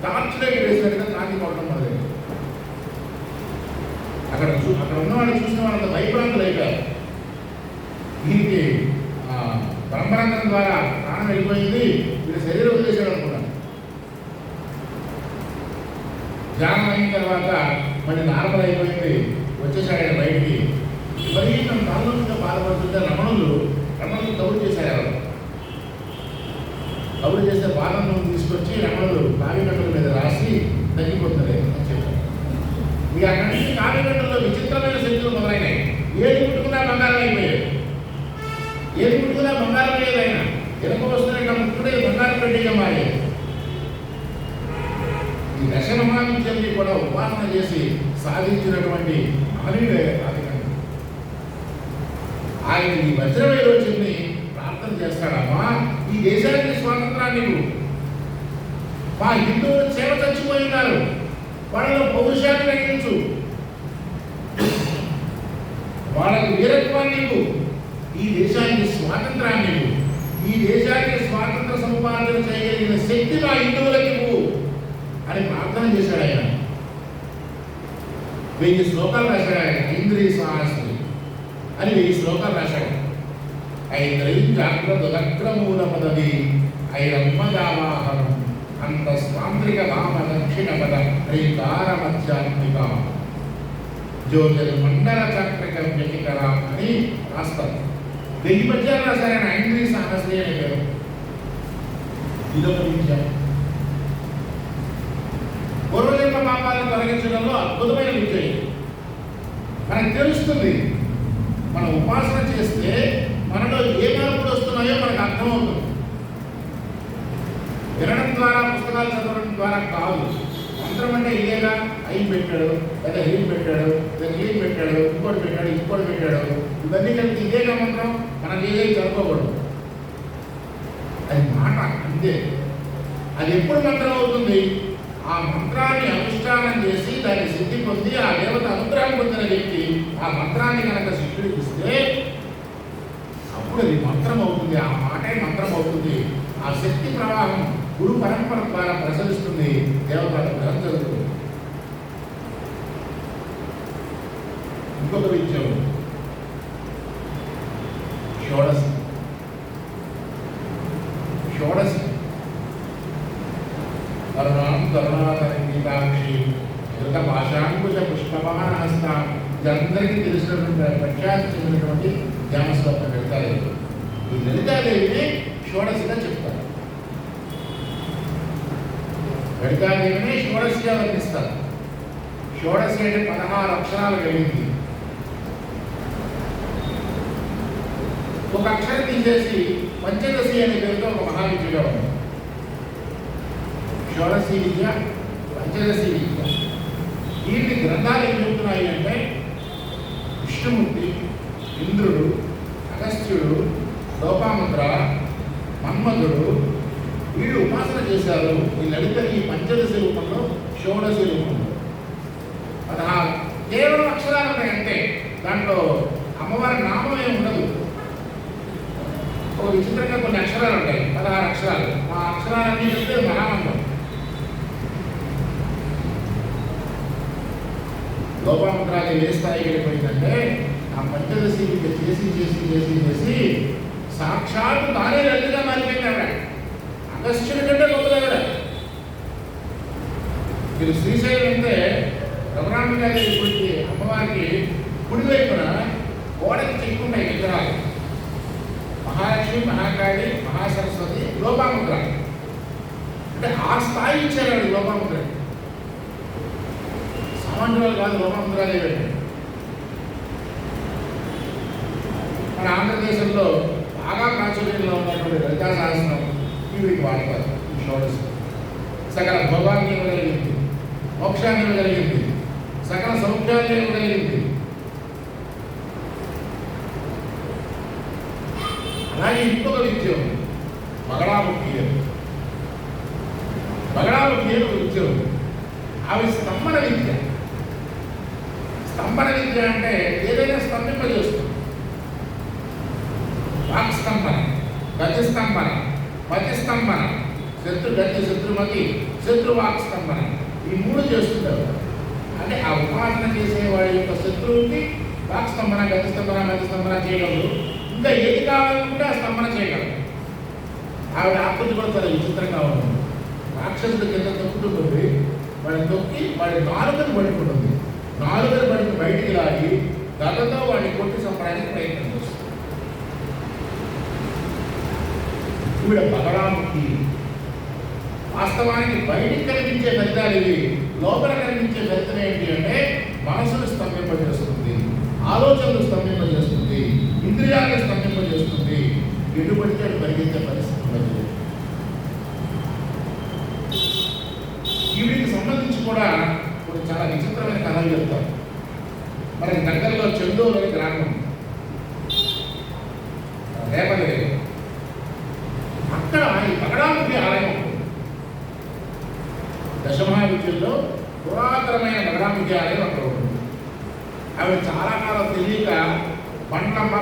టార్చ్ లైట్ వేసినట్టుగా కాంతి కొట్టడం మొదలైంది. అక్కడ ఉన్నవాళ్ళు చూసిన వాళ్ళంతా భయభ్రాంతులు అయిపోయారు. దీనికి బ్రహ్మరంధ్రం ద్వారా ప్రాణం వెళ్ళిపోయింది, వీళ్ళు శరీరం వదిలేసాడు అనుకున్నాను. ధ్యానం అయిన తర్వాత మళ్ళీ నార్మల్ అయిపోయింది, వచ్చేసాడు ఆయన బయటికి. విపరీతం తలనొప్పిగా బాధపడుతుంటే రమణులు కబురు చేశారు. కబురు చేస్తే బాధను తీసుకొచ్చి రమణులు కావ్యగంటల మీద రాసి తగ్గిపోతుంది అని చెప్పారు. ఇక అక్కడి నుంచి కావ్యగంటల్లో విచిత్రమైన శక్తులు మొదలైనాయి. ఏది ముట్టుకున్నా బంగారం అయిపోయాయి, ఏది ముట్టుకున్నా బంగారం అయ్యేది. ఆయన వెనక వస్తున్న ముట్టుకునే బంగారం రెడ్డిగా మారేది. ఈ దశమహావిద్యల్ని కూడా ఉపాసన చేసి సాధించినటువంటి మహనీయుడే కావ్యగంట. ఆయన ఈ వజ్రవైరోచన్ని ప్రార్థన చేస్తాడమ్మా, ఈ దేశానికి స్వాతంత్రాన్ని మా హిందువులు సేవ చచ్చిపోయినారు, వాళ్ళలో పౌరుషాన్ని రక్షించు, వాళ్ళకి వీరత్వాన్ని, ఈ దేశానికి స్వాతంత్రాన్ని, ఈ దేశానికి స్వాతంత్ర సముపార్జన చేయగలిగిన శక్తి మా హిందువులకు అని ప్రార్థన చేశాడు ఆయన. 1000 శ్లోకాలు రాశాడు ఆయన. ఐంద్రియ సహస్రి అని 1000 శ్లోకాలు రాశాడు. ఐంద్రియం జాగ్రత్త దక్రమూల పదవి ఐరమ్మ దావాహనం అంత సాంద్రిక వామ దక్షిణ పద శ్రీకార మధ్యాత్మిక జ్యోతిర్మండల చక్రక వ్యతికర అని రాస్తారు. 1000 పద్యాలు రాశారు ఆయన. ఐంద్రీ సాహస్రి అనే పేరు. ఇదొక విద్య. పూర్వజన్మ పాపాలను తొలగించడంలో అద్భుతమైన విద్య. మనకు తెలుస్తుంది. మనం ఉపాసన చేస్తే మనలో ఏ మార్పులు వస్తున్నాయో మనకు అర్థమవుతుంది. వినడం ద్వారా, పుస్తకాలు చదవడం ద్వారా కాదు. మంత్రం అంటే ఇదేగా, అయి పెట్టాడు, లేదా హీం పెట్టాడు, లేదా హీం పెట్టాడు, ఇంకోటి పెట్టాడు, ఇవన్నీ కలిపి ఇదేగా మంత్రం. మనం ఏదైనా చదువుకోకూడదు. అది మాట అంతే. అది ఎప్పుడు మంత్రం అవుతుంది? ఆ మంత్రాన్ని అనుష్ఠానం చేసి దాన్ని సిద్ధి పొంది ఆ దేవత అనుగ్రహం పొందిన వ్యక్తి ఆ మంత్రాన్ని కనుక శిష్యుడికి ఇస్తే అప్పుడు అది మంత్రం అవుతుంది. ఆ మాటే మంత్రం అవుతుంది. ఆ శక్తి ప్రవాహం గురు పరంపర ద్వారా ప్రసరిస్తుంది. దేవత అనుగ్రహం జరుగుతుంది. ఇంకొక విషయం, షోడశి. కరుణాం కరుణాతరంగితాక్షి ధృత పాశాంకుశ పుష్పమాన హస్తాం. ఇదందరికీ తెలిసినటువంటి ప్రఖ్యాతి చెందినటువంటి ధ్యానశ్లోకం లలితాదేవి. ఈ లలితాదేవిని షోడశిగా చెప్తారు. లలితాదేవిని షోడశిగా వర్ణిస్తారు. షోడశి అంటే 16 అక్షరాలు కలిగింది. ఒక అక్షరం తీసేసి పంచదశి అనే పేరుతో ఒక మహావిద్యగా ఉంది. షోడశి విద్య, పంచదశి విద్య. వీటి గ్రంథాలు ఏం చెబుతున్నాయి అంటే విష్ణుమూర్తి, ఇంద్రుడు, అగస్త్యుడు, లోపాముద్ర, మన్మధుడు వీళ్ళు ఉపాసన చేశారు. ఈ లలిత ఈ పంచదశి రూపంలో, షోడశి రూపంలో 16 కేవలం అక్షరాలు ఉన్నాయంటే దాంట్లో అమ్మవారి నామం ఏమి ఉండదు. ఒక విచిత్రంగా కొన్ని అక్షరాలు ఉంటాయి, 16 అక్షరాలు. ఆ అక్షరాలన్నీ చెప్తే మహామంత్రం. లోపాముద్రాలు ఏ స్థాయికి వెళ్ళిపోయిందంటే ఆ పంచదశి చేసి సాక్షాత్తు తానే లలితగా మారిపోయింది. ఆవిడ అగస్త్యుడి కంటే గొప్పదవిడ. మీరు శ్రీశైలం అంటే రఘురామగారి గుడికి అమ్మవారికి కుడివైపున గోడకి చెక్కుంటాయి విగ్రహాలు. మహాలక్ష్మి, మహాకాళి, మహాసరస్వతి, లోపాముద్ర. అంటే ఆ స్థాయి ఇచ్చారు లోపాముద్ర. సామాన్యులు కాదు, లోపాముద్రాలే. మన ఆంధ్రదేశంలో బాగా ప్రాచుర్యంలో ఉన్నటువంటి లలితా సహస్రం వీడికి వాడతారు. ఈ షోడశి సకల భోగాన్ని ఇవ్వగలిగింది, మోక్షాన్ని ఇవ్వగలిగింది, సకల సౌఖ్యాన్ని ఇవ్వగలిగింది. అలాగే ఇంకొక విద్య ఉంది, మగళాముఖి అని. మగళాముఖి అని ఒక విద్య ఉంది. అవి స్తంభన విద్య. స్తంభన విద్య అంటే ఏదైనా స్తంభింపజేస్తుంది. వాక్స్తంభన, గతిస్తంభన, మతిస్తంభన, శత్రుగతి, శత్రుమతి, శత్రువాక్స్తంభన, ఈ 3 చేస్తుంటారు. అంటే ఆ ఉపాసన చేసేవాడి యొక్క శత్రువుకి వాక్స్తంభన, గతిస్తంభన, మతిస్తంభన చేయగలరు. ఇంకా ఏది కావాలనుకుంటే ఆ స్తంభన చేయగలరు. ఆవిడ ఆకృతి కూడా చాలా విచిత్రంగా ఉంటుంది. రాక్షసుడు కింద తొక్కుతుంటుంది. వాడిని తొక్కి వాడి నాలుకను పట్టుకుంటుంది. నాలుకను పట్టుకుని బయటికి లాగి గతతో వాడిని కొట్టి చంపడానికి ప్రయత్నం చేస్తుంది. ఈవిడ బలరాముకి. వాస్తవానికి బయటికి కనిపించే ఫలితాలు ఇవి. లోపల కనిపించే ఫలితం ఏంటి అంటే మనసును స్తంభింపజేస్తుంది, ఆలోచనలు స్తంభింపజేస్తుంది, ఇంద్రియాలను స్తంభింపజేస్తుంది. ఎటువంటి పరిగెత్తే పరిస్థితి ఉండదు. ఈవిడికి సంబంధించి కూడా కొన్ని చాలా విచిత్రమైన కథలు చెప్తారు. మనకి దగ్గరలో చందూరు అనే గ్రామం, రేపల్లి. అక్కడ ఈ మగళాముఖి ఆలయం ఉంటుంది. దశమహావిద్యల్లో పురాతనమైన మగళాముఖి ఆలయం అక్కడ ఉంటుంది. అవి చాలా కాలం తెలియక బండ్లమ్మ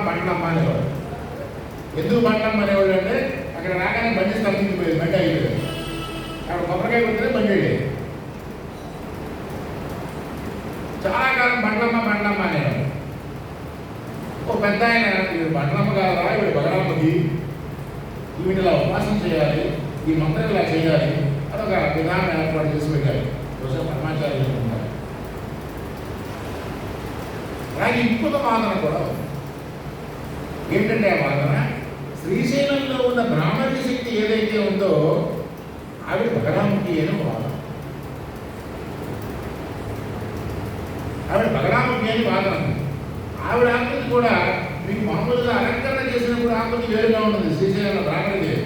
అనేవాడు. ఎందుకు బండ్లమ్మ అనేవాడు అంటే అక్కడ రాగానే బండి స్తంభించిపోయేది, బండి అయిపోయేది. అక్కడ కొబ్బరికాయ కొట్టితే బండి వెళ్ళేది. చాలా కాలం బండ్లమ్మ అనేవాడు. ఓ పెద్ద ఆయన, ఇవి బండ్లమ్మ కాదా, ఇవి బగరామకి, ఈవిడ ఇలా ఉపాసన చేయాలి, ఈ మంత్రం ఇలా చేయాలి, అదో ఒక విధానం ఏర్పాటు చేసి పెట్టారు. బహుశా పరమాచార్యులు ఉంటారు. అలాగే ఇంకొక వాదన కూడా ఉంది. ఏంటంటే ఆ వాదన, శ్రీశైలంలో ఉన్న బ్రాహ్మణి శక్తి ఏదైతే ఉందో ఆవిడ బలరాముఖి అని వాదన. ఆవిడ బలరాముఖి అని వాదన ఉంది. ఆవిడ ఆకృతి కూడా మీకు మామూలుగా అలంకరణ చేసినప్పుడు ఆకృతి వేరుగా ఉంటుంది. శ్రీశైలంలో బ్రాహ్మణి లేదు.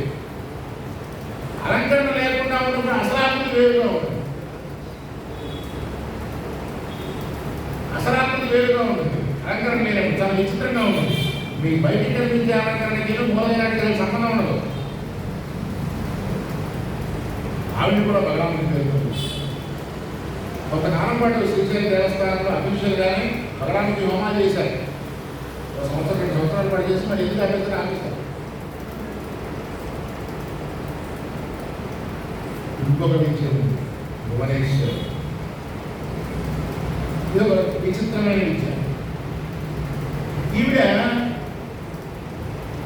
అలంకరణ లేకుండా ఉన్నప్పుడు అసలు ఆకృతి వేరుగా ఉంటుంది. అసలాకృతి వేరుగా ఉంటుంది. అలంకరణ లేనప్పుడు చాలా విచిత్రంగా ఉంటుంది. మీ బయటికి కనిపించే అలంకరణకి మూలనాటికి సంబంధం ఉండదు. ఆవిడ కూడా బలరాముడికి వెళ్తుంది. కొంతకాలం పాటు శ్రీశైలం దేవస్థానంలో అఫీషియల్ గానీ బలరాముడికి హోమాలు చేశారు. ఒక సంవత్సరం 2 సంవత్సరాలు పాటు చేసి మరి ఎందుకు అభ్యర్థులు ఆపిస్తారు. ఇంకొక విషయం భువనేశ్వర్, ఇది ఒక విచిత్రమైన విషయం. ఈవిడ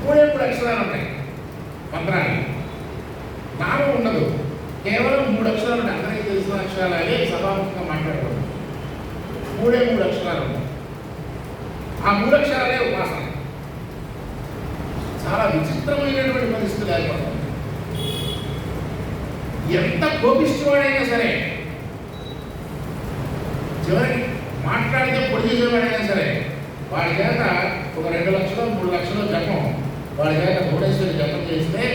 3 అక్షరాలు ఉంటాయి మంత్రాన్ని. నామం ఉండదు, కేవలం 3 అక్షరాలు ఉంటాయి. అందరికీ తెలిసిన అక్షరాలు అవి సభాముఖంగా మాట్లాడుకోండి. 3 అక్షరాలు ఉంటాయి. ఆ 3 అక్షరాలే ఉపాసన. చాలా విచిత్రమైనటువంటి పరిస్థితులు ఏర్పడతాయి. ఎంత కోపిష్టివాడైనా సరే, చివరికి మాట్లాడితే పొడి చేసేవాడైనా సరే, వాడి చేత ఒక 2 లక్షలు 3 లక్షలు జపం వాడి చేత భువనేశ్వరి జపం చేస్తే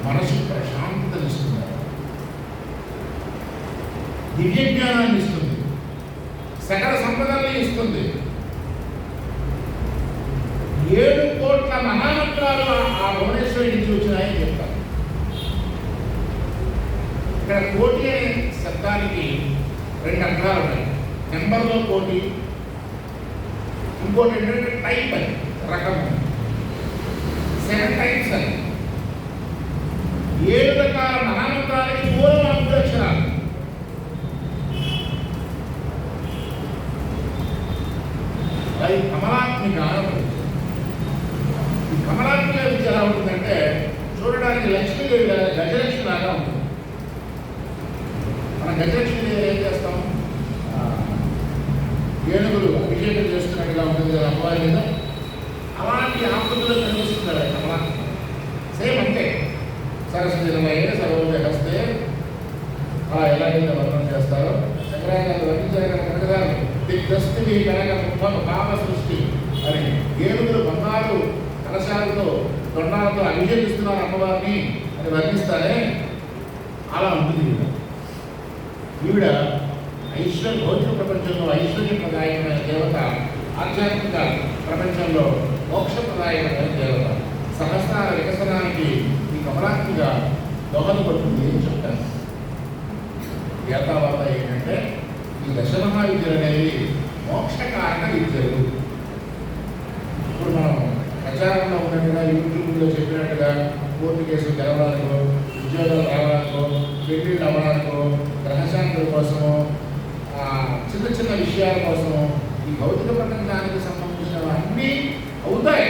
మనసు ప్రశాంతతనిస్తుంది, దివ్య జ్ఞానాన్ని ఇస్తుంది, సకల సంపదల్ని ఇస్తుంది. 7 కోట్ల మహామంత్రాలు ఆ భువనేశ్వరి నుంచి వచ్చినాయని చెప్తారు. ఇక్కడ కోటి అనే శబ్దానికి 2 అర్థాలు ఉన్నాయి. నెంబర్లో కోటి, ఇంకోటి ఏంటంటే టైప్ అని, రకం. 7 టైప్స్ అని. 7 రకాల మహామంత్రాలకి మూలం 5 అక్షరాలు. అది కమలాత్మిక. ఈ కమలాత్మిక విద్య ఎలా ఉంటుందంటే చూడడానికి లక్ష్మీదేవి గజలక్ష్మి లాగా ఉంటుంది. మన గజలక్ష్మీదేవి ఏం చేస్తాం, ఏనుగులు అభిషేకం చేస్తున్నట్టుగా ఉంటుంది కదా అమ్మవారి మీద. అలాంటి ఆకృతిలో కనిపిస్తుంది కమలాత్మిక. సేమ్ అంతే. సరస్వతి సర్వోదయ హస్తే అలా ఎలాగైతే వర్ణన చేస్తారో శంకరాచార్య వర్ణించారు కనకదాన్ని దిగ్దస్తి కనక ముఖం భావ సృష్టి అని. ఏనుగులు బంగారు కలశాలతో దొండాలతో అభిషేకిస్తున్నారు అమ్మవారిని అని వర్ణిస్తారే, అలా ఉంటుంది ఈవిడ. ఐశ్వర్య భౌతిక ప్రపంచంలో ఐశ్వర్యప్రదాయకమైన దేవత, ఆధ్యాత్మిక ప్రపంచంలో మోక్షప్రదాయకమైన దేవత. సహస్రాల వికసనానికి ఈ కమలాత్మిక దోహదపడుతుంది అని చెప్తాను. యథావాత ఏంటంటే ఈ దశమహా విద్యలు అనేవి మోక్షకారక విద్యలు. ఇప్పుడు మనం ప్రచారంలో ఉన్నట్టుగా యూట్యూబ్లో చెప్పినట్టుగా కోర్టు కేసులు గెలవడానికో, ఉద్యోగాలు రావడానికో, పెళ్లిళ్ళు అవ్వడానికో, గ్రహశాంతుల కోసము, చిన్న చిన్న విషయాల కోసము ఈ భౌతిక ప్రపంచానికి సంబంధించినవన్నీ అవుతాయి.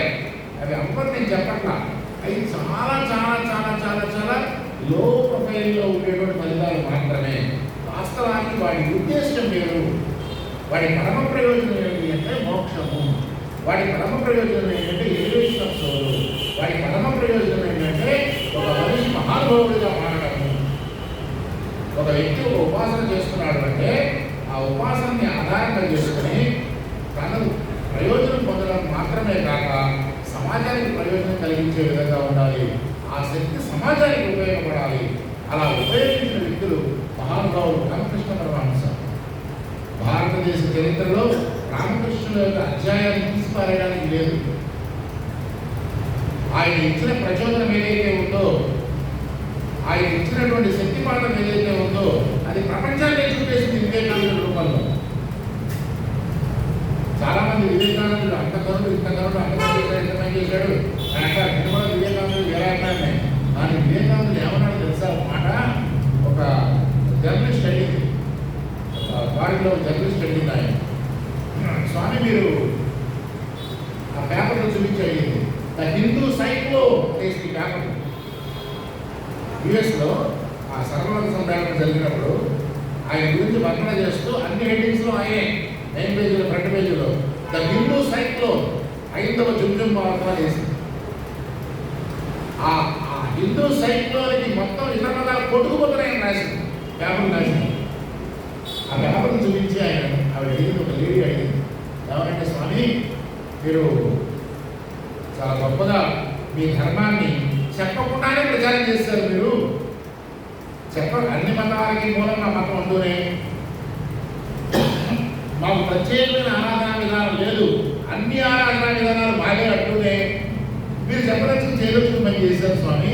అవి అవ్వని నేను చెప్పట్లా. అవి చాలా చాలా చాలా చాలా చాలా లో ప్రొఫైల్లో ఉండేటువంటి ఫలితాలు మాత్రమే. వాస్తవానికి వాడి ఉద్దేశం వేరు. వాడి పరమ ప్రయోజనం ఏంటి అంటే మోక్షము. వాడి పరమ ప్రయోజనం ఏంటంటే ఎలివేషన్ ఆఫ్ సోల్. వాడి పరమ ప్రయోజనం ఏంటంటే ఒక మనిషి మహానుభావుడిగా మారడము. ఒక వ్యక్తి ఒక ఉపాసన చేస్తున్నాడు అంటే ఆ ఉపాసనని ఆధారంగా చేసుకుని తనకు ప్రయోజనం పొందడం మాత్రమే కాక సమాజానికి ప్రయోజనం కలిగించే విధంగా ఉండాలి. ఆ శక్తి సమాజానికి ఉపయోగపడాలి. అలా ఉపయోగించిన వ్యక్తులు మహానుభావులు. రామకృష్ణ పరమహంస భారతదేశ చరిత్రలో రామకృష్ణుల యొక్క అధ్యాయాన్ని తీసిపారేయడానికి లేదు. ఆయన ఇచ్చిన ప్రచోదనం ఏదైతే ఉందో, ఆయన ఇచ్చినటువంటి శక్తిపాఠం ఏదైతే ఉందో అది ప్రపంచాన్ని చూపేసింది వివేకానంద రూపంలో. చాలా మంది వివేకానందుడు అంత కరుడు ఇంత కరుడు అంత ఎంతమంది చేశాడు అంటారు. నేను కూడా వివేకానందుడు ఎలా అంటానే. కానీ వివేకానందుడు ఏమన్నాడు తెలుసా మాట? ఒక జర్నలిస్ట్ అడిగింది, వారిలో జర్నలిస్ట్ అడిగింది ఆయన, స్వామి మీరు ఆ పేపర్లో చూపించి అడిగింది, ద హిందూ సైక్లో అనేసి పేపర్ యుఎస్లో ఆ సర్వమత సమ్మేళనం జరిగినప్పుడు ఆయన గురించి వర్ణన చేస్తూ అన్ని హెడ్డింగ్స్లో ఆయనే మెయిన్ పేజీలో ఫ్రంట్ పేజీలో ద హిందూ సైట్లో ఐదవ జుంజుంబావతం చేసింది. ఆ హిందూ సైట్లోనికి మొత్తం ఇతర మతాలు కొట్టుకుపోతున్నాయని రాసింది, పేపర్ రాసింది. ఆ పేపర్ని చూపించి ఆయన ఆవిడ అడిగింది, ఒక లేడీ అడిగింది, ఎవరంటే స్వామి మీరు చాలా గొప్పగా మీ ధర్మాన్ని చెప్పకుండానే ప్రచారం చేస్తారు, మీరు అన్ని మతాలకి మూలం మా మతం అంటూనే మాకు ప్రత్యేకమైన ఆరాధనా విధానం లేదు, అన్ని ఆరాధనా విధానాలు బాగా అంటూనే మీరు చెప్పదలుచుకుని చేయదలుచుకుని పని చేశారు స్వామి,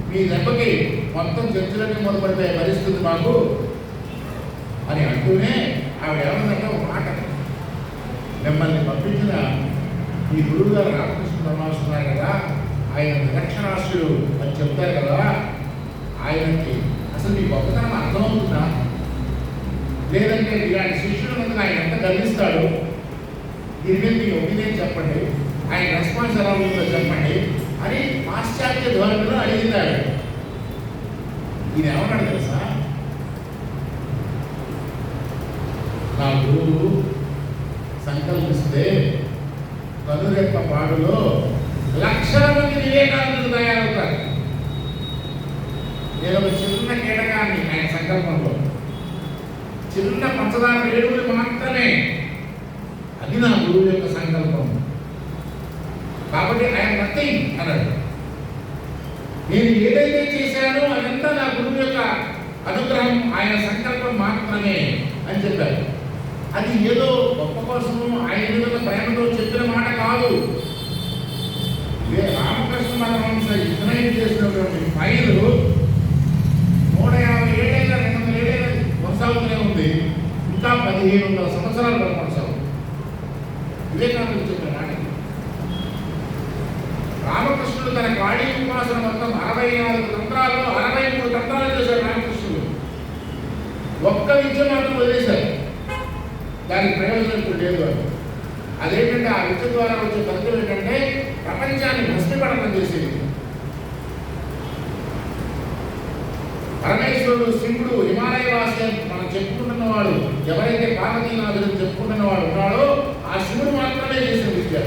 మీ దెబ్బకి మొత్తం చర్చలన్నీ మొదలుపడిపోయే పరిస్థితి మాకు అని అంటూనే ఆవిడ ఏమంటే ఒక మాట, మిమ్మల్ని పంపించిన ఈ గురువు గారు రామకృష్ణ పరమహంసున్నారు కదా, ఆయన నిరక్షరాస్యుడు అని చెప్తారు కదా, ఆయనకి అసలు మీ గొప్పతనం అర్థమవుతుందా, లేదంటే ఇలాంటి శిష్యులందరూ ఆయన ఎంత గర్విస్తాడు, దీని మీద మీ ఒపీనియన్ చెప్పండి, ఆయన రెస్పాన్స్ ఎలా ఉంటుందో చెప్పండి అని పాశ్చాత్య ధోరణిలో అడిగిందాడు. ఈయన ఏమన్నాడు తెలుసా, నా గురువు సంకల్పిస్తే కనురెప్ప పాడులో లక్షల మంది వివేకానందులు తయారవుతారు. నేను ఒక చిన్న కీటకాన్ని ఆయన సంకల్పంలో, చిన్న పంచదార రేణువులు మాత్రమే, అది నా గురువు యొక్క సంకల్పం, కాబట్టి ఆయన నథింగ్ అన్నాడు. నేను ఏదైతే చేశానో అదంతా నా గురువు యొక్క అనుగ్రహం, ఆయన సంకల్పం మాత్రమే అని చెప్పారు. అది ఏదో గొప్ప కోసము ఆయన మీద ప్రేమతో చెప్పిన మాట కాదు. రామకృష్ణ పరమహంస ఇగ్నైట్ చేసినటువంటి ఫైలు 150 ఏళ్ళైనా 200 ఏళ్ళైనా కొనసాగుతూనే ఉంది, ఇంకా 1500 సంవత్సరాలు కొనసాగుతుంది. వివేకానంద చెప్పిన మాట. రామకృష్ణుడు తన కాళీ ఉపాసన మొత్తం 64 తంత్రాల్లో 63 తంత్రాలు చేశాడు రామకృష్ణుడు. ఒక్క విద్య మాత్రం వదిలేశారు, దానికి ప్రయోజనం ఇప్పుడు లేదు అని. అదేంటంటే ఆ విద్య ద్వారా వచ్చే ఫలితం ఏంటంటే ప్రపంచాన్ని భస్మీపడనం చేసేది. పరమేశ్వరుడు శివుడు హిమాలయవాసి మనం చెప్పుకుంటున్నవాడు, ఎవరైతే పార్వతీనాథుడు చెప్పుకుంటున్నవాడు ఉన్నాడో ఆ శివుడు మాత్రమే చేసిన విద్య.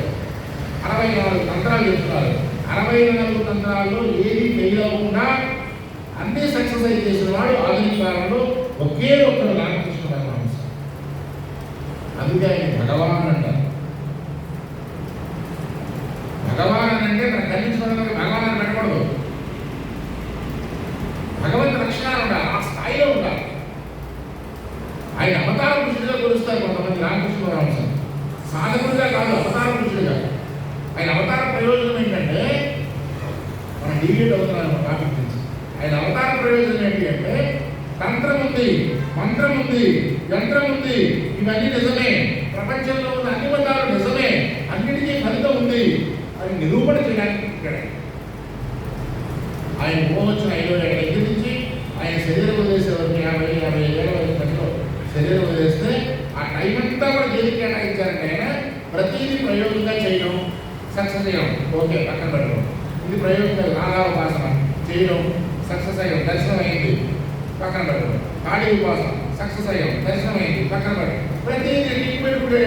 64 తంత్రాలు చెప్తున్నారు. 64 తంత్రాల్లో ఏది ఫెయిల్ అవ్వకుండా అన్ని సక్సెస్ అయి చేసిన వాడు ఆధునిక కాలంలో ఒకే ఒక్కడు రామకృష్ణ పరమహంస. అందుకే ఆయన భగవాన్ అంటారు. భగవాన్ అంటే మనం ఖండించుకోవడానికి భగవాన్ అని పెట్టకూడదు, భగవంతు లక్షణాలు ఉండాలి, ఆ స్థాయిలో ఉండాలి. ఆయన అవతార పురుషుడిగా కొలుస్తారు కొంతమంది రామకృష్ణ పరమహంస, సాధకుడిగా కాదు, అవతార పురుషుడిగా. ఆయన అవతార ప్రయోజనం ఏంటంటే, మనం డివియేట్ అవుతున్నాం టాపిక్ నుంచి. ఆయన అవతార ప్రయోజనం ఏంటి అంటే, తంత్రం ఉంది, మంత్రం ఉంది, యంత్రం ఉంది, ఇవన్నీ నిజమే, ప్రపంచంలో ఉన్న అన్ని మతాలు నిజమే, అన్నిటికీ ఫలితం ఉంది అని నిరూపణ చేయడానికి ఇక్కడ ఆయన ఊహొచ్చిన 5 ఏళ్ళ దగ్గర నుంచి ఆయన శరీరం వదిలేసే వరకు 50 ఏళ్ళ వయసులో శరీరం వదిలేస్తే ఆ టైం అంతా కూడా దేనికి కేటాయించారంటే ఆయన ప్రతిదీ ప్రయోగంగా చేయడం, సక్సెస్ అయ్యాం, ఓకే పక్కన పెట్టడం. ఇది ప్రయోగంగా నాగావపాసన చేయడం, సక్సెస్ అయ్యాం, దర్శనం అయింది, పక్కన పెట్టడం. కాళీ ఉపాసన సక్సెస్ అయ్యాం, దర్శనం అయింది, పక్కన పెట్టడం. ప్రతిదీ పెట్టుకుంటే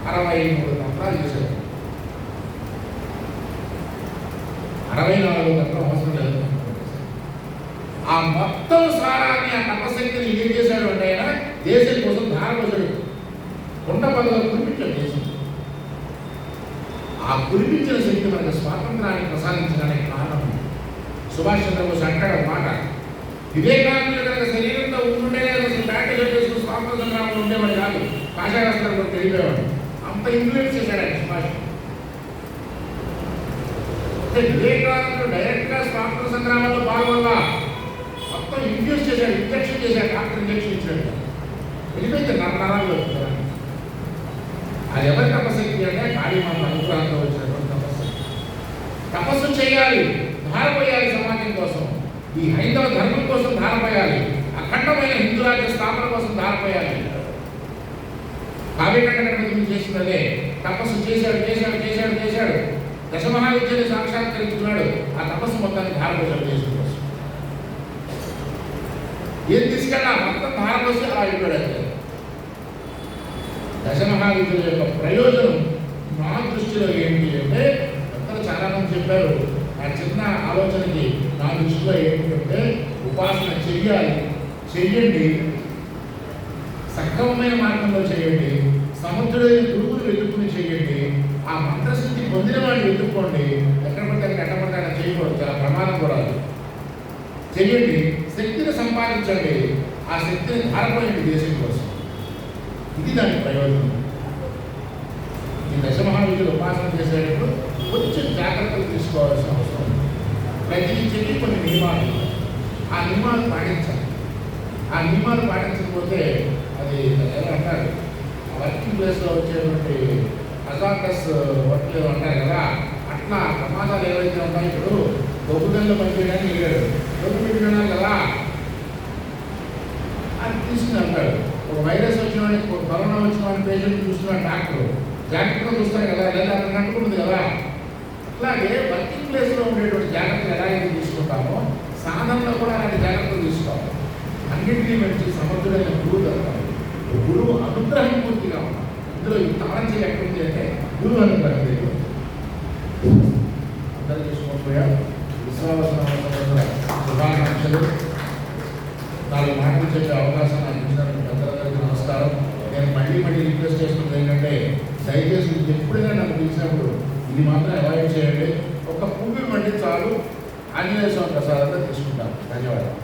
63 తంత్రాలు చేశారు. 64 తంత్రం అవసరం లేదు. ఆ మొత్తం సారాన్ని, ఆ తపశక్తిని ఏం చేశాడు అంటే ఆయన దేశం కోసం ధారపోసాడు. కొండ పదవులు కురిపించాడు దేశం. ఆ కురిపించిన శక్తి మనకు స్వాతంత్రాన్ని ప్రసాదించడానికి కారణం. సుభాష్ చంద్రబోస్ అంటాడు మాట, వివేకానంద కనుక శరీరంతో ఉంటుండే అసలు బ్యాటరీ చేసుకుని స్వాతంత్ర సంగ్రామంలో ఉండేవాడు కాదు, కాషాయవస్త్రాలు కూడా తెలియవాడు. అంత ఇన్ఫ్లుయెన్స్ చేశాడు ఆయన సుభాష్. వివేకానందుడు డైరెక్ట్ గా స్వాతంత్ర సంగ్రామంలో పాల్గొన్న మొత్తం ఇండ్యూస్ చేశాడు, ఇంజక్షన్ చేశాడు, డాక్టర్ ఇంజక్షన్ ఇచ్చాడు, వెళ్ళిపోయింది నరాల్లో. అది ఎవరి తపశక్తి అంటే కాళీమాత అనుగ్రహంతో వచ్చినటువంటి తపశక్తి. తపస్సు చేయాలి, ధారపోయాలి సమాజం కోసం, ఈ హైందవ ధర్మం కోసం ధారపోయాలి, అఖండమైన హిందూ రాజ్య స్థాపన కోసం ధారపోయాలి. కావ్యకంఠ చేసినదే తపస్సు చేశాడు చేశాడు చేశాడు చేశాడు దశమహావిద్యని సాక్షాత్కరించుకున్నాడు. ఆ తపస్సు మొత్తాన్ని ధారపోషణ చేసిన కోసం ఏం తీసుకెళ్ళా మొత్తం ధారపోసి అలా అయిపోయాడు. దశమహావిద్యుల యొక్క ప్రయోజనం నా దృష్టిలో ఏంటి అంటే, అందరూ చాలా మంది చెప్పారు. ఆ చిన్న ఆలోచనకి నా దృష్టిలో ఏంటంటే, ఉపాసన చెయ్యండి, సక్రమమైన మార్గంలో చేయండి, సముద్రుడైన గురువులు వెతుక్కుని చేయండి, ఆ మంత్రశక్తి పొందిన వాడిని వెతుక్కోండి. ఎక్కడ పడ్డాక చేయకూడదు, చాలా ప్రమాదం కూడా చెయ్యండి. శక్తిని సంపాదించండి, ఆ శక్తిని ధారపోయండి దేశం కోసం. ఇది దాని ప్రయోజనం. ఈ దశమహావిద్యులు ఉపాసన చేసేటప్పుడు కొంచెం జాగ్రత్తలు తీసుకోవాల్సిన అవసరం ఉంది. ప్రతి చెయ్యి కొన్ని నియమాలు, ఆ నియమాలు పాటించాలి. ఆ నియమాలు పాటించకపోతే అది ఎలా అంటారు, వర్కింగ్ ప్లేస్లో వచ్చేటువంటి అజాకస్ వర్క్లు అంటారు కదా, అట్లా ప్రమాదాలు ఏవైతే ఉంటాయి. ఇప్పుడు దొబ్బుగల్లో పనిచేయడానికి వెళ్ళాడు, దొబ్బు పెట్టుకున్నాను కదా అని తీసుకుని అంటాడు. ఒక వైరస్ వచ్చిన వాడికి, కరోనా వచ్చిన వాడిని పేషెంట్ చూస్తున్నాడు డాక్టర్, జాగ్రత్తగా చూస్తాడు కదా, లేదా అతను అంటుకుంటుంది కదా. అట్లాగే వర్కింగ్ ప్లేస్లో ఉండేటువంటి జాగ్రత్తలు ఎలా అయితే తీసుకుంటామో, సాధనలో కూడా అలాంటి జాగ్రత్తలు తీసుకోవాలి. అన్నింటినీ మంచి సమర్థుడైన గురువు దొరకాలి. గురువు అనుగ్రహం పూర్తిగా ఉండాలి. ఇందులో ఈ తాళంచి ఎక్కడుంది అంటే గురువు అనుగ్రహం తెలియదు. అందరూ చేసుకోకపోయారు. విశ్వాస శుభాకాంక్షలు. 4 మాటలు చెప్పే అవకాశం నాకు ఇచ్చినటువంటి పెద్దలందరికీ నమస్కారం. నేను మళ్ళీ రిక్వెస్ట్ చేస్తున్నది ఏంటంటే, దయచేసి ఎప్పుడైనా నాకు పిలిచినప్పుడు ఇది మాత్రం అవాయిడ్ చేయండి. ఒక పువ్వు మళ్ళీ చాలు, ఆంజనేయ స్వామి ప్రసాదంగా తీసుకుంటాను. ధన్యవాదాలు.